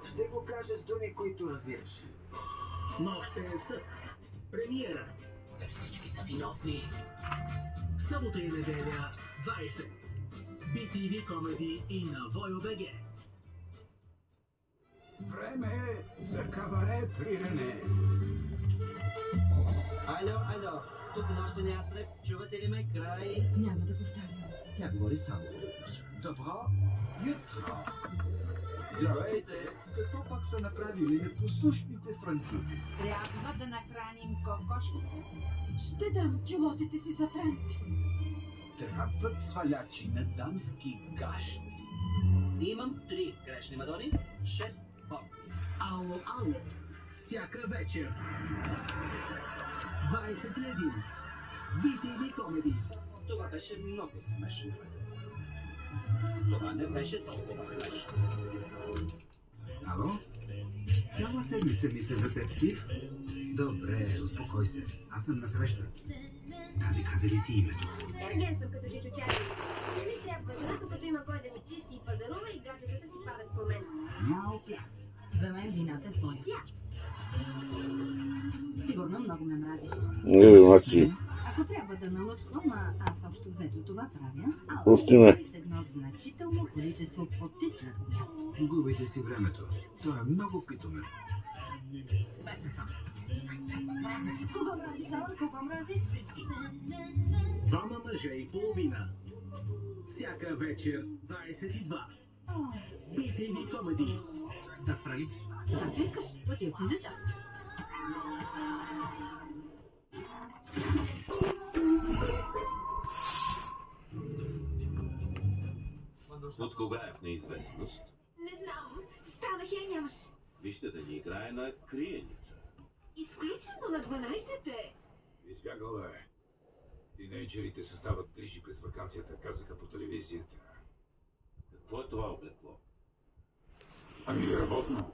Ще го кажа с думи, които разбираш. Нощен съд. Премиера. Те всички са виновни. Събота и неделя, 20. BTV Comedy и на VOYO.BG. Време е за кабаре при Рене. Алло, тук нощен ястреб, чувате ли ме? Край. Няма да повтарям. Тя говори само. Добро jutro. Здравейте! Какво пак са направили непослушните французи? Трябва да нахраним кокошките. Ще дам кюлотите си за Франция. Трябват свалячи на дамски гащи. Имам 3 грешни Мадони, 6 бомби. Ало. Всяка вечер. 21. BTV Comedy. Това беше много смешно. Това не беше толкова смешно. Ало? Цяла седмица мисля за теб, Стив. Добре, успокой се. Аз съм на среща. Тази каза ли си името? Ерген съм като жичучари. Не ми трябва жена, докато има кой да ми чисти и пазарува и гаджетата си падат по мен. Мяу пяс. За мен вината е твоя. Сигурно много ме мразиш. Значи. Ако трябва да налъчвам, аз общо взето това правя, Пустиме. с едно значително количество потиснат гняв. Губите си времето. Той е много питомен. Бесен съм. Кого мразиш, Алън? Кого мразиш? Всички. Двама мъжа и половина. Всяка вечер, 22. BTV Comedy. Да справи. Както искаш, отил си за час. От кога е в неизвестност? Не знам. Станах я нямаш. Вижте да ни играе на криеница. Изключено на 12-те. Избягала е. Тинейджерите състават грижи през вакансията, казаха по телевизията. Какво е това облекло? Ами работно.